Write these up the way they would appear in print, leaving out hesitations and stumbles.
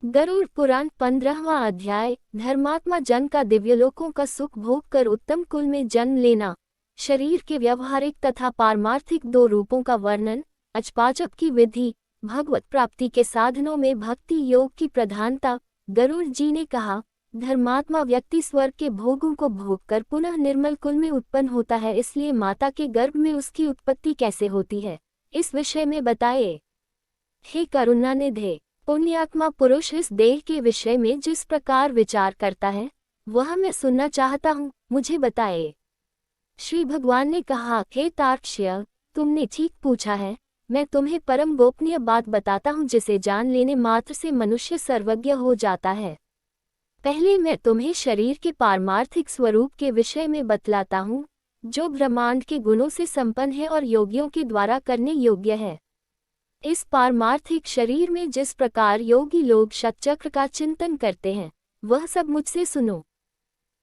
गरुड़ पुराण 15वां अध्याय। धर्मात्मा जन का दिव्यलोकों का सुख भोग कर उत्तम कुल में जन्म लेना। शरीर के व्यवहारिक तथा पारमार्थिक दो रूपों का वर्णन। अचपाचप की विधि। भगवत प्राप्ति के साधनों में भक्ति योग की प्रधानता। गरुड़ जी ने कहा, धर्मात्मा व्यक्ति स्वर्ग के भोगों को भोग कर पुनः निर्मल कुल में उत्पन्न होता है, इसलिए माता के गर्भ में उसकी उत्पत्ति कैसे होती है, इस विषय में बताए। हे करुणानिधे, पुण्यात्मा पुरुष इस देह के विषय में जिस प्रकार विचार करता है वह मैं सुनना चाहता हूँ, मुझे बताए। श्री भगवान ने कहा, हे तार्क्ष्य, तुमने ठीक पूछा है। मैं तुम्हें परम गोपनीय बात बताता हूँ जिसे जान लेने मात्र से मनुष्य सर्वज्ञ हो जाता है। पहले मैं तुम्हें शरीर के पारमार्थिक स्वरूप के विषय में बतलाता हूँ, जो ब्रह्मांड के गुणों से संपन्न है और योगियों के द्वारा करने योग्य है। इस पारमार्थिक शरीर में जिस प्रकार योगी लोग शतचक्र का चिंतन करते हैं वह सब मुझसे सुनो।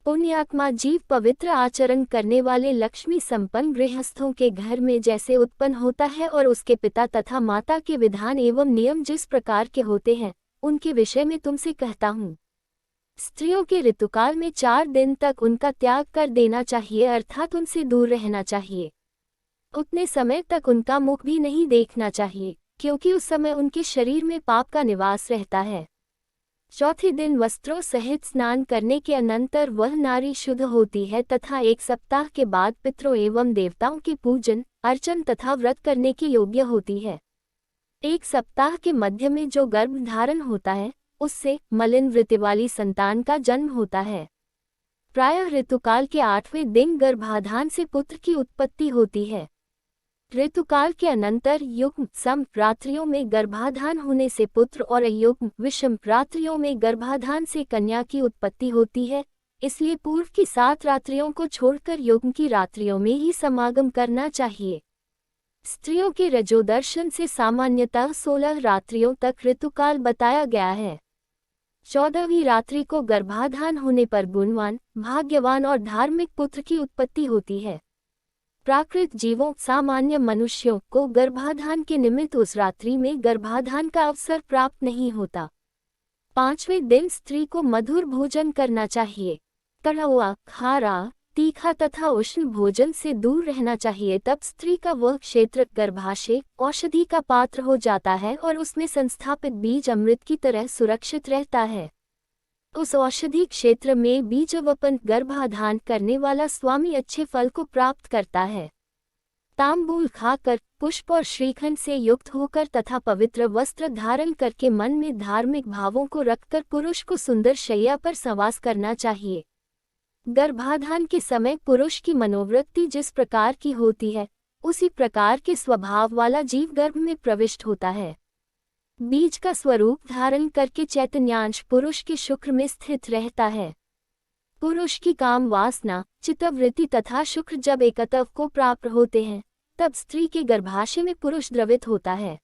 पुण्यात्मा जीव पवित्र आचरण करने वाले लक्ष्मी संपन्न गृहस्थों के घर में जैसे उत्पन्न होता है और उसके पिता तथा माता के विधान एवं नियम जिस प्रकार के होते हैं उनके विषय में तुमसे कहता हूँ। स्त्रियों के ऋतुकाल में 4 दिन तक उनका त्याग कर देना चाहिए, अर्थात उनसे दूर रहना चाहिए। उतने समय तक उनका मुख भी नहीं देखना चाहिए, क्योंकि उस समय उनके शरीर में पाप का निवास रहता है। चौथे दिन वस्त्रों सहित स्नान करने के अनंतर वह नारी शुद्ध होती है तथा 1 सप्ताह के बाद पितरों एवं देवताओं के पूजन अर्चन तथा व्रत करने के योग्य होती है। 1 सप्ताह के मध्य में जो गर्भ धारण होता है उससे मलिन वृत्ति वाली संतान का जन्म होता है। प्रायः ऋतुकाल के 8वें दिन गर्भाधान से पुत्र की उत्पत्ति होती है। ऋतुकाल के अनंतर युग्म सम रात्रियों में गर्भाधान होने से पुत्र और अयुग्म विषम रात्रियों में गर्भाधान से कन्या की उत्पत्ति होती है। इसलिए पूर्व की 7 रात्रियों को छोड़कर युग्म की रात्रियों में ही समागम करना चाहिए। स्त्रियों के रजोदर्शन से सामान्यतः 16 रात्रियों तक ऋतुकाल बताया गया है। 14वीं रात्रि को गर्भाधान होने पर गुणवान, भाग्यवान और धार्मिक पुत्र की उत्पत्ति होती है। प्राकृत जीवों सामान्य मनुष्यों को गर्भाधान के निमित्त उस रात्रि में गर्भाधान का अवसर प्राप्त नहीं होता। 5वें दिन स्त्री को मधुर भोजन करना चाहिए। कड़वा, खारा, तीखा तथा उष्ण भोजन से दूर रहना चाहिए। तब स्त्री का वह क्षेत्र गर्भाशय औषधि का पात्र हो जाता है और उसमें संस्थापित बीज अमृत की तरह सुरक्षित रहता है। उस औषधि क्षेत्र में बीजवपन गर्भाधान करने वाला स्वामी अच्छे फल को प्राप्त करता है। तांबूल खाकर, पुष्प और श्रीखंड से युक्त होकर तथा पवित्र वस्त्र धारण करके मन में धार्मिक भावों को रखकर पुरुष को सुंदर शैया पर संवास करना चाहिए। गर्भाधान के समय पुरुष की मनोवृत्ति जिस प्रकार की होती है उसी प्रकार के स्वभाव वाला जीव गर्भ में प्रविष्ट होता है। बीज का स्वरूप धारण करके चैतन्यांश पुरुष के शुक्र में स्थित रहता है। पुरुष की काम वासना, चित्तवृत्ति तथा शुक्र जब एकत्व को प्राप्त होते हैं तब स्त्री के गर्भाशय में पुरुष द्रवित होता है।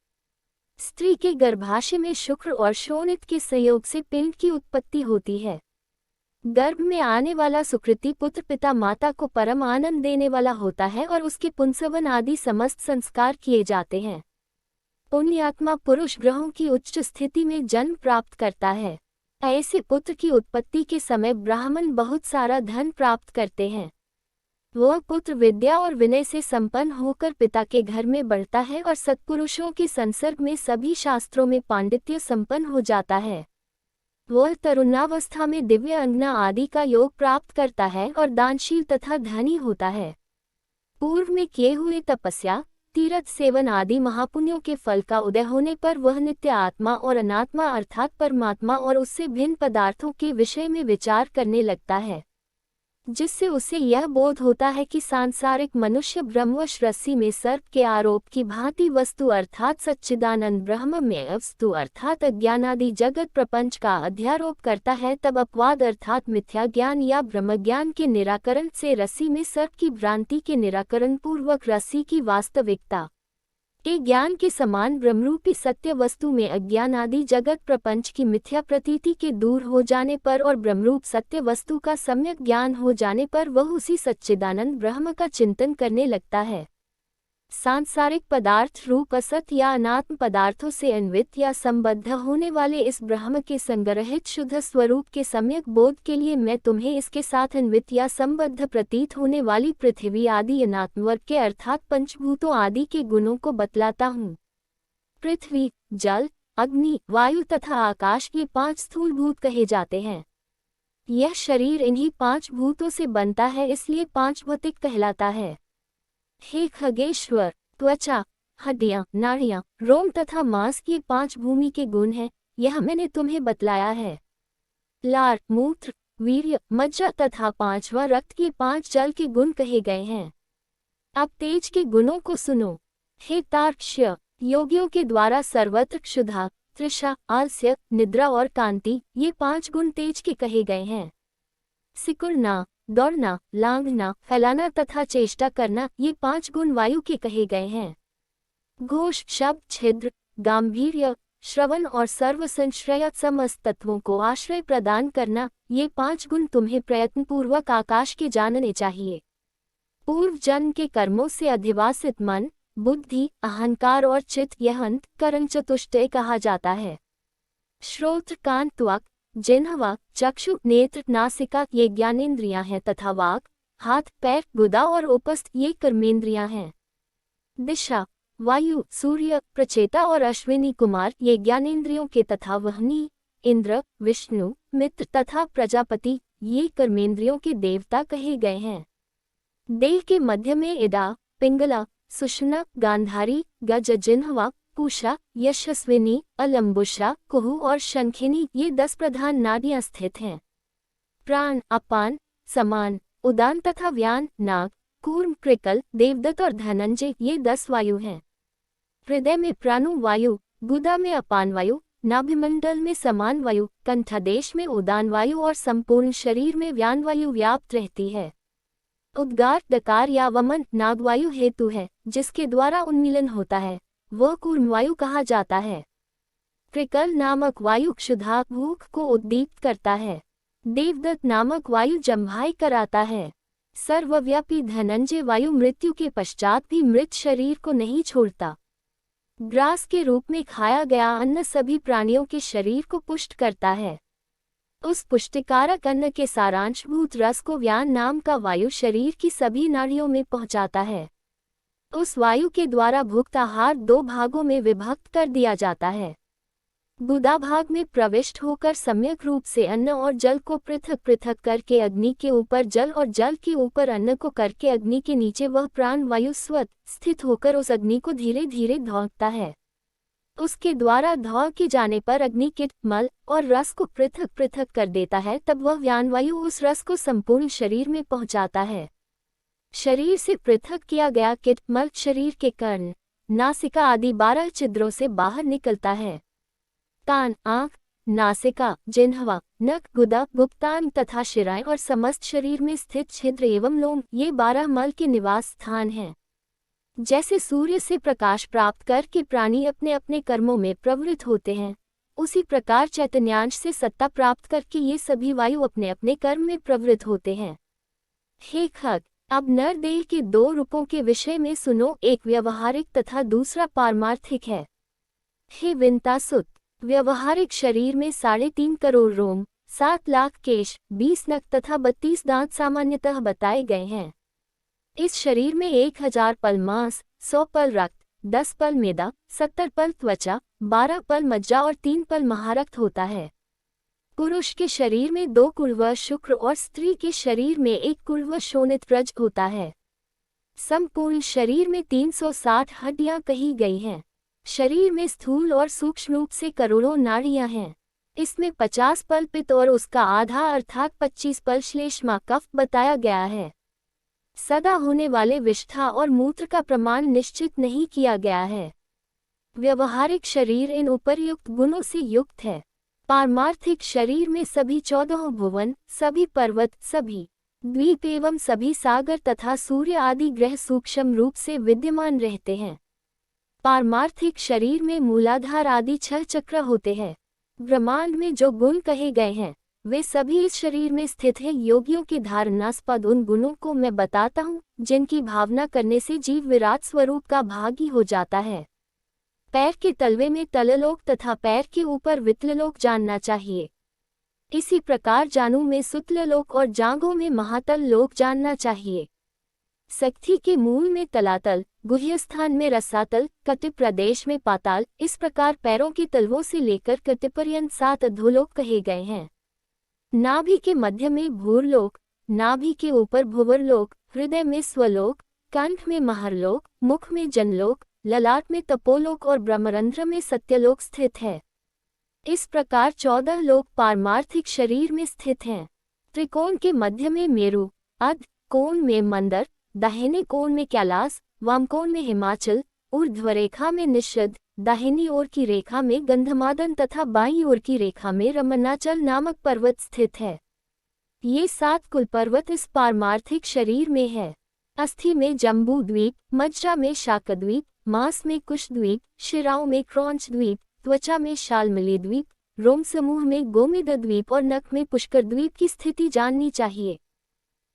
स्त्री के गर्भाशय में शुक्र और शोणित के संयोग से पिंड की उत्पत्ति होती है। गर्भ में आने वाला सुकृति पुत्र पिता माता को परम आनंद देने वाला होता है और उसके पुंसवन आदि समस्त संस्कार किए जाते हैं। पुण्यात्मा पुरुष ग्रहों की उच्च स्थिति में जन्म प्राप्त करता है। ऐसे पुत्र की उत्पत्ति के समय ब्राह्मण बहुत सारा धन प्राप्त करते हैं। वह पुत्र विद्या और विनय से संपन्न होकर पिता के घर में बढ़ता है और सत्पुरुषों के संसर्ग में सभी शास्त्रों में पांडित्य संपन्न हो जाता है। वह तरुणावस्था में दिव्य अंगना आदि का योग प्राप्त करता है और दानशील तथा धनी होता है। पूर्व में किए हुए तपस्या, तीर्थ सेवन आदि महापुण्यों के फल का उदय होने पर वह नित्य आत्मा और अनात्मा अर्थात परमात्मा और उससे भिन्न पदार्थों के विषय में विचार करने लगता है, जिससे उसे यह बोध होता है कि सांसारिक मनुष्य ब्रह्मवश रस्सी में सर्प के आरोप की भांति वस्तु अर्थात सच्चिदानंद ब्रह्म में वस्तु अर्थात अज्ञानादि जगत प्रपंच का अध्यारोप करता है। तब अपवाद अर्थात मिथ्या ज्ञान या ब्रह्म ज्ञान के निराकरण से रस्सी में सर्प की भ्रांति के निराकरण पूर्वक रस्सी की वास्तविकता के ज्ञान के समान ब्रह्मरूपी सत्य वस्तु में अज्ञान आदि जगत प्रपंच की मिथ्या प्रतीति के दूर हो जाने पर और ब्रह्मरूप सत्य वस्तु का सम्यक ज्ञान हो जाने पर वह उसी सच्चिदानंद ब्रह्म का चिंतन करने लगता है। सांसारिक पदार्थ रूप असत या अनात्म पदार्थों से अन्वित या संबद्ध होने वाले इस ब्रह्म के संग्रहित शुद्ध स्वरूप के सम्यक बोध के लिए मैं तुम्हें इसके साथ अन्वित या संबद्ध प्रतीत होने वाली पृथ्वी आदि अनात्मवर्ग के अर्थात पंचभूतों आदि के गुणों को बतलाता हूँ। पृथ्वी, जल, अग्नि, वायु तथा आकाश ये 5 स्थूल भूत कहे जाते हैं। यह शरीर इन्हीं 5 भूतों से बनता है, इसलिए 5 भौतिक कहलाता है। हे खगेश्वर, त्वचा, हड्डियां, नाड़ियां, रोम तथा मांस ये 5 भूमि के गुण हैं, यह मैंने तुम्हें बतलाया है। लार, मूत्र, वीर्य, मज्जा तथा 5वां रक्त ये 5 जल के गुण कहे गए हैं। अब तेज के गुणों को सुनो। हे तार्क्ष्य, योगियों के द्वारा सर्वत्र क्षुधा, तृषा, आलस्य, निद्रा और कांति ये 5 गुण तेज के कहे गए हैं। सिकुड़ना, दौड़ना, लांघना, फैलाना तथा चेष्टा करना ये 5 गुण वायु के कहे गए हैं। घोष, शब्द, छिद्र, गांभीर्य, श्रवण और सर्व संश्रयत समस्त तत्वों को आश्रय प्रदान करना ये 5 गुण तुम्हें प्रयत्नपूर्वक आकाश के जानने चाहिए। पूर्व जन्म के कर्मों से अधिवासित मन, बुद्धि, अहंकार और चित्त यह अंतःकरण चतुष्टय कहा जाता है। श्रोत्र, कान, त्वक, जिह्वा, चक्षु, नेत्र, नासिका ये ज्ञानेंद्रियां हैं तथा वाक, हाथ, पैर, गुदा और उपस्थ ये कर्मेंद्रियां हैं। दिशा, वायु, सूर्य, प्रचेता और अश्विनी कुमार ये ज्ञानेंद्रियों के तथा वहनी, इंद्र, विष्णु, मित्र तथा प्रजापति ये कर्मेंद्रियों के देवता कहे गए हैं। देह के मध्य में इड़ा, पिंगला, सुषुम्ना, गांधारी, गज, जिह्वा, पूषा, यशस्विनी, अलंबुषा, कुहू और शंखिनी ये 10 प्रधान नाड़ियां स्थित हैं। प्राण, अपान, समान, उदान तथा व्यान, नाग, कूर्म, कृकल, देवदत्त और धनंजय ये 10 वायु हैं। हृदय में प्राणु वायु, गुदा में अपान वायु, नाभिमंडल में समान वायु, कंठादेश में उदान वायु और संपूर्ण शरीर में व्यान वायु व्याप्त रहती है। उद्गार, डकार या वमन नागवायु हेतु है, जिसके द्वारा उन्मीलन होता है, वह कूर्म वायु कहा जाता है। कृकल नामक वायु क्षुधा, भूख को उद्दीप्त करता है। देवदत्त नामक वायु जम्भाई कराता है। सर्वव्यापी धनंजय वायु मृत्यु के पश्चात भी मृत शरीर को नहीं छोड़ता। ग्रास के रूप में खाया गया अन्न सभी प्राणियों के शरीर को पुष्ट करता है। उस पुष्टिकारक अन्न के सारांशभूत रस को व्यान नाम का वायु शरीर की सभी नाड़ियों में पहुंचाता है। उस वायु के द्वारा भुक्त आहार 2 भागों में विभक्त कर दिया जाता है। गुदा भाग में प्रविष्ट होकर सम्यक रूप से अन्न और जल को पृथक पृथक करके अग्नि के ऊपर जल और जल के ऊपर अन्न को करके अग्नि के नीचे वह प्राण वायु स्वत स्थित होकर उस अग्नि को धीरे धीरे धौंकता है। उसके द्वारा धौ के जाने पर अग्नि किट, मल और रस को पृथक पृथक कर देता है, तब वह व्यान वायु उस रस को संपूर्ण शरीर में पहुंचाता है। शरीर से पृथक किया गया किट, मल शरीर के कर्ण, नासिका आदि 12 छिद्रों से बाहर निकलता है। कान, आँख, नासिका, जिह्वा, नक, गुदा, गुप्तांग तथा शिराएं और समस्त शरीर में स्थित छिद्र एवं लोम ये 12 मल के निवास स्थान हैं। जैसे सूर्य से प्रकाश प्राप्त करके प्राणी अपने अपने कर्मों में प्रवृत्त होते हैं, उसी प्रकार चैतन्यांश से सत्ता प्राप्त करके ये सभी वायु अपने अपने कर्म में प्रवृत्त होते हैं। हे खग, अब नर देह के 2 रूपों के विषय में सुनो, एक व्यवहारिक तथा दूसरा पारमार्थिक है। हे विंतासुत, व्यवहारिक शरीर में 3.5 करोड़ रोम, 7 लाख केश, 20 नख तथा 32 दांत सामान्यतः बताए गए हैं। इस शरीर में 1000 पल मांस, 100 पल रक्त, 10 पल मेदा, 70 पल त्वचा, 12 पल मज्जा और 3 पल महारक्त होता है। पुरुष के शरीर में 2 कुर्व शुक्र और स्त्री के शरीर में 1 कुर्व शोणित रज होता है। संपूर्ण शरीर में 360 हड्डियां कही गई हैं। शरीर में स्थूल और सूक्ष्म रूप से करोड़ों नाड़ियां हैं। इसमें 50 पल पित्त और उसका आधा अर्थात 25 पल श्लेष्मा कफ बताया गया है। सदा होने वाले विष्ठा और मूत्र का प्रमाण निश्चित नहीं किया गया है। व्यवहारिक शरीर इन उपर्युक्त गुणों से युक्त है। पारमार्थिक शरीर में सभी 14 भुवन, सभी पर्वत, सभी द्वीप एवं सभी सागर तथा सूर्य आदि ग्रह सूक्ष्म रूप से विद्यमान रहते हैं। पारमार्थिक शरीर में मूलाधार आदि 6 चक्र होते हैं। ब्रह्मांड में जो गुण कहे गए हैं वे सभी इस शरीर में स्थित हैं। योगियों के धारणास्पद उन गुणों को मैं बताता हूँ जिनकी भावना करने से जीव विराट स्वरूप का भागी हो जाता है। पैर के तलवे में तललोक तथा पैर के ऊपर वितललोक जानना चाहिए। इसी प्रकार जानू में सुतललोक और जांघों में महातल लोक जानना चाहिए। सख्ती के मूल में तलातल, गुह्य स्थान में रसातल, कटि प्रदेश में पाताल, इस प्रकार पैरों के तलवों से लेकर कटिपर्यंत 7 अधोलोक कहे गए हैं। नाभि के मध्य में भूरलोक, नाभि के ऊपर भुवरलोक, हृदय में स्वलोक, कंठ में महरलोक, मुख में जनलोक, ललाट में तपोलोक और ब्रह्मरंध्र में सत्यलोक स्थित है। इस प्रकार 14 लोक पारमार्थिक शरीर में स्थित हैं। त्रिकोण के मध्य में मेरु, अध कोण में मंदर, दाहिने कोण में कैलाश, वाम कोण में हिमाचल, ऊर्ध्वरेखा में निषद, दाहिनी ओर की रेखा में गंधमादन तथा बाईं ओर की रेखा में रमणाचल नामक पर्वत स्थित है। ये 7 कुल पर्वत इस पारमार्थिक शरीर में है। अस्थि में जम्बू द्वीप, मज्जा में शाकद्वीप, मांस में कुशद्वीप, शिराओं में क्रौंच द्वीप, त्वचा में शालमली द्वीप, रोम समूह में गोमेद द्वीप और नख में पुष्कर द्वीप की स्थिति जाननी चाहिए।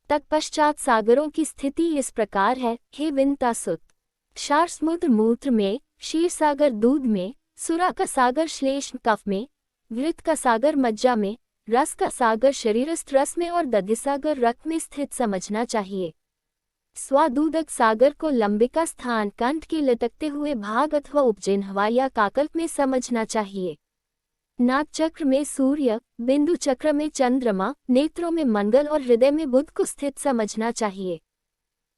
तत्पश्चात सागरों की स्थिति इस प्रकार है। हे विंतासुत, क्षार समुद्र मूत्र में, क्षीर सागर दूध में, सुरा का सागर श्लेष्म कफ में, वृत्त का सागर मज्जा में, रस का सागर शरीरस्थ रस में और दधि सागर रक्त में स्थित समझना चाहिए। स्वादुदक सागर को लंबिका स्थान कंठ के लटकते हुए भाग अथवा उपजिह्वा या काकल्प में समझना चाहिए। नाक चक्र में सूर्य, बिंदु चक्र में चंद्रमा, नेत्रों में मंगल और हृदय में बुध को स्थित समझना चाहिए।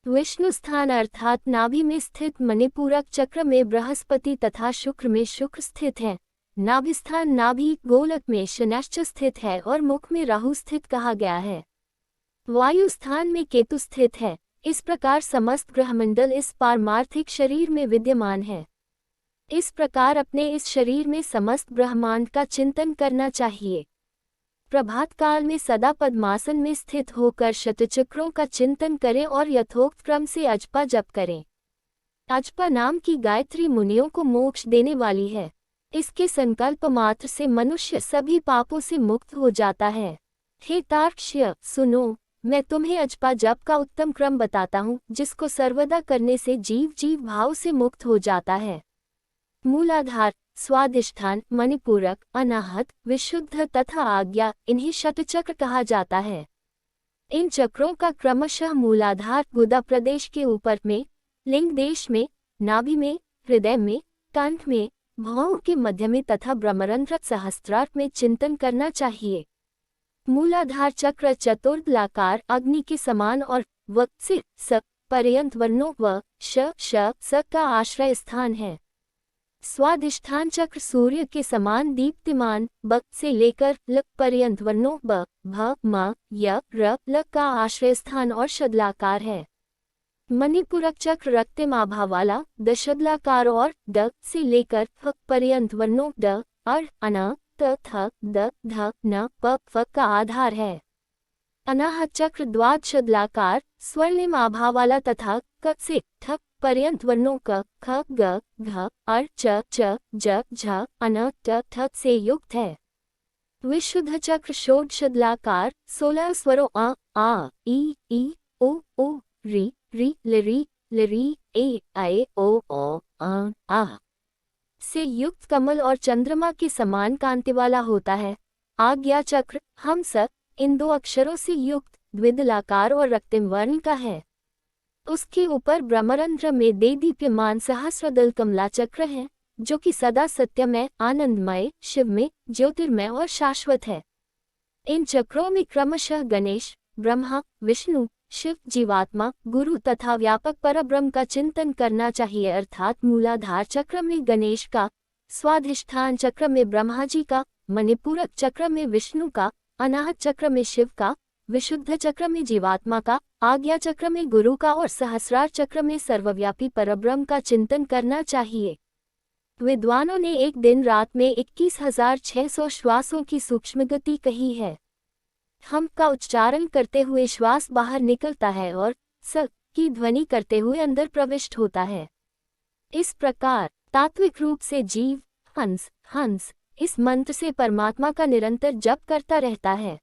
विष्णु स्थान अर्थात नाभि में स्थित मणिपूरक चक्र में बृहस्पति तथा शुक्र में शुक्र स्थित है। नाभि स्थान नाभि गोलक में शनैश्च स्थित है और मुख में राहु स्थित कहा गया है। वायु स्थान में केतु स्थित है। इस प्रकार समस्त ग्रहमंडल इस पारमार्थिक शरीर में विद्यमान है। इस प्रकार अपने इस शरीर में समस्त ब्रह्मांड का चिंतन करना चाहिए। प्रभात काल में सदा पद्मासन में स्थित होकर शतचक्रों का चिंतन करें और यथोक्त क्रम से अजपा जप करें। अजपा नाम की गायत्री मुनियों को मोक्ष देने वाली है। इसके संकल्प मात्र से मनुष्य सभी पापों से मुक्त हो जाता है। हे तार्क्ष्य, सुनो, मैं तुम्हें अजपा जप का उत्तम क्रम बताता हूँ, जिसको सर्वदा करने से जीव जीव भाव से मुक्त हो जाता है। मूलाधार, स्वादिष्ठान, मणिपूरक, अनाहत, विशुद्ध तथा आज्ञा, इन्हें शतचक्र कहा जाता है। इन चक्रों का क्रमशः मूलाधार गुदा प्रदेश के ऊपर में, लिंग देश में, नाभि में, हृदय में, कंठ में, भौं के मध्य में तथा ब्रह्मरंध्र सहस्त्रार्थ में चिंतन करना चाहिए। मूलाधार चक्र चतुर्दलाकार अग्नि के समान और व से स पर्यंत वर्णों व श स का आश्रय स्थान है। स्वादिष्ठान चक्र सूर्य के समान दीप्तिमान ब से लेकर ल पर्यंत वर्णों ब भ म य र ल का आश्रय स्थान और शदलाकार है। मणिपूरक चक्र रक्तिम आभा वाला दशदलाकार और ड से लेकर फ पर्यंत वर्णों ड अर अन त थ द ध न प फ का आधार है। अनाहत चक्र द्वादशदलाकार स्वर्णिम आभा वाला तथा क से ठ पर्यंत वर्णों क ख ग घ अर च ज झ अन ट ठ से युक्त है। विशुद्ध चक्र षोडशदलाकार 16 स्वरों आ ई ओ री रि ए आए ओ आ से युक्त कमल और चंद्रमा के समान कांति वाला होता है। आज्ञा चक्र हम स इन 2 अक्षरों से युक्त द्विदलाकार और रक्तिम वर्ण का है। उसके ऊपर ब्रह्मरंध्र में देदीप्यमान सहस्रदल कमला चक्र है, जो कि सदा सत्यमय, आनंदमय, शिवमय, ज्योतिर्मय और शाश्वत है। इन चक्रों में क्रमशः गणेश, ब्रह्मा, विष्णु, शिव, जीवात्मा, गुरु तथा व्यापक परब्रह्म का चिंतन करना चाहिए। अर्थात मूलाधार चक्र में गणेश का, स्वाधिष्ठान चक्र में ब्रह्मा जी का, मणिपूरक चक्र में विष्णु का, अनाहत चक्र में शिव का, विशुद्ध चक्र में जीवात्मा का, आज्ञा चक्र में गुरु का और सहस्रार चक्र में सर्वव्यापी परब्रह्म का चिंतन करना चाहिए। विद्वानों ने एक दिन रात में 21,600 श्वासों की सूक्ष्म गति कही है। हम का उच्चारण करते हुए श्वास बाहर निकलता है और स की ध्वनि करते हुए अंदर प्रविष्ट होता है। इस प्रकार तात्विक रूप से जीव हंस इस मंत्र से परमात्मा का निरंतर जप करता रहता है।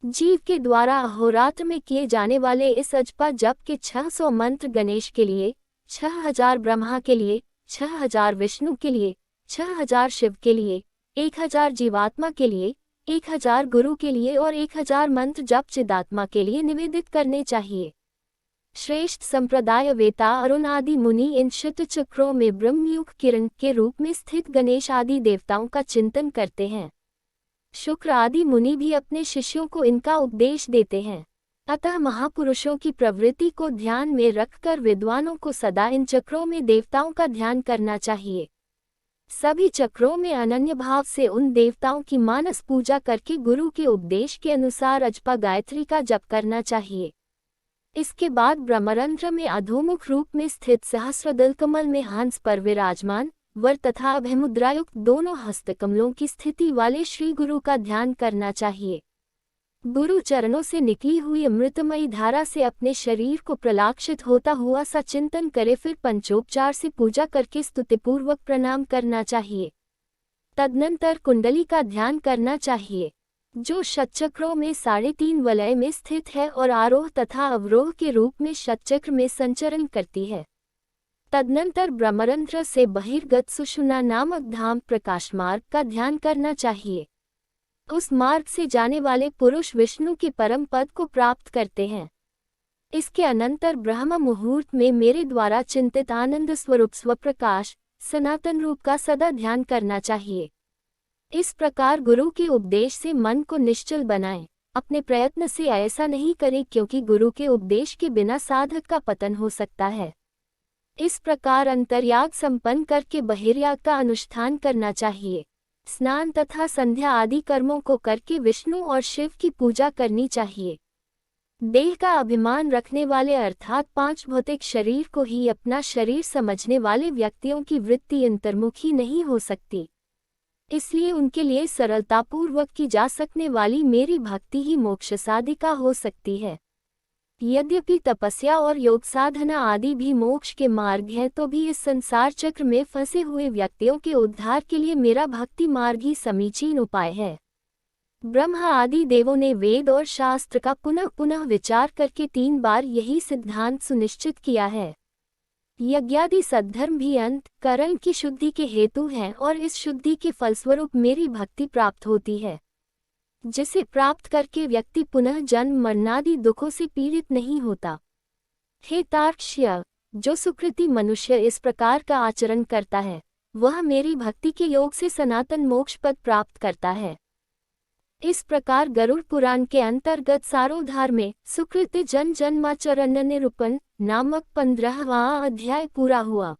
जीव के द्वारा अहोरात्र में किए जाने वाले इस अजपा जप के 600 मंत्र गणेश के लिए, 6000 ब्रह्मा के लिए, 6000 विष्णु के लिए, 6000 शिव के लिए, 1000 जीवात्मा के लिए, 1000 गुरु के लिए और 1000 मंत्र जप चिदात्मा के लिए निवेदित करने चाहिए। श्रेष्ठ संप्रदाय वेता अरुण आदि मुनि इन शत चक्रों में ब्रह्मयुग किरण के रूप में स्थित गणेश आदि देवताओं का चिंतन करते हैं। शुक्र आदि मुनि भी अपने शिष्यों को इनका उपदेश देते हैं। अतः महापुरुषों की प्रवृत्ति को ध्यान में रखकर विद्वानों को सदा इन चक्रों में देवताओं का ध्यान करना चाहिए। सभी चक्रों में अनन्य भाव से उन देवताओं की मानस पूजा करके गुरु के उपदेश के अनुसार अजपा गायत्री का जप करना चाहिए। इसके बाद ब्रह्मरंध्र में अधोमुख रूप में स्थित सहस्रदल कमल में हंस पर विराजमान वर तथा अभयमुद्रायुक्त दोनों हस्तकमलों की स्थिति वाले श्री गुरु का ध्यान करना चाहिए। गुरु चरणों से निकली हुई अमृतमयी धारा से अपने शरीर को प्रलाक्षित होता हुआ सा चिंतन करे, फिर पंचोपचार से पूजा करके स्तुतिपूर्वक प्रणाम करना चाहिए। तदनंतर कुंडली का ध्यान करना चाहिए, जो षटचक्रों में 3.5 वलय में स्थित है और आरोह तथा अवरोह के रूप में षटचक्र में संचरण करती है। तदनंतर ब्रह्मरंध्र से बहिर्गत सुषुम्ना नामक धाम प्रकाश मार्ग का ध्यान करना चाहिए। उस मार्ग से जाने वाले पुरुष विष्णु के परम पद को प्राप्त करते हैं। इसके अनंतर ब्रह्म मुहूर्त में मेरे द्वारा चिंतित आनंद स्वरूप स्वप्रकाश सनातन रूप का सदा ध्यान करना चाहिए। इस प्रकार गुरु के उपदेश से मन को निश्चल बनाएं। अपने प्रयत्न से ऐसा नहीं करें, क्योंकि गुरु के उपदेश के बिना साधक का पतन हो सकता है। इस प्रकार अंतर्याग संपन्न करके बहिर्याग का अनुष्ठान करना चाहिए। स्नान तथा संध्या आदि कर्मों को करके विष्णु और शिव की पूजा करनी चाहिए। देह का अभिमान रखने वाले अर्थात 5 भौतिक शरीर को ही अपना शरीर समझने वाले व्यक्तियों की वृत्ति अंतर्मुखी नहीं हो सकती। इसलिए उनके लिए सरलतापूर्वक की जा सकने वाली मेरी भक्ति ही मोक्ष साधिका हो सकती है। यद्यपि तपस्या और योग साधना आदि भी मोक्ष के मार्ग हैं, तो भी इस संसार चक्र में फंसे हुए व्यक्तियों के उद्धार के लिए मेरा भक्ति मार्ग ही समीचीन उपाय है। ब्रह्मा आदि देवों ने वेद और शास्त्र का पुनः पुनः विचार करके 3 बार यही सिद्धांत सुनिश्चित किया है। यज्ञादि सद्धर्म भी अंतःकरण की शुद्धि के हेतु हैं और इस शुद्धि के फलस्वरूप मेरी भक्ति प्राप्त होती है, जिसे प्राप्त करके व्यक्ति पुनः जन्म मरणादि दुखों से पीड़ित नहीं होता। हे तार्क्ष्य, जो सुकृति मनुष्य इस प्रकार का आचरण करता है, वह मेरी भक्ति के योग से सनातन मोक्ष पद प्राप्त करता है। इस प्रकार गरुड़ पुराण के अंतर्गत सारोद्धार में सुकृति जन जन्माचरण निरूपण नामक 15वां अध्याय पूरा हुआ।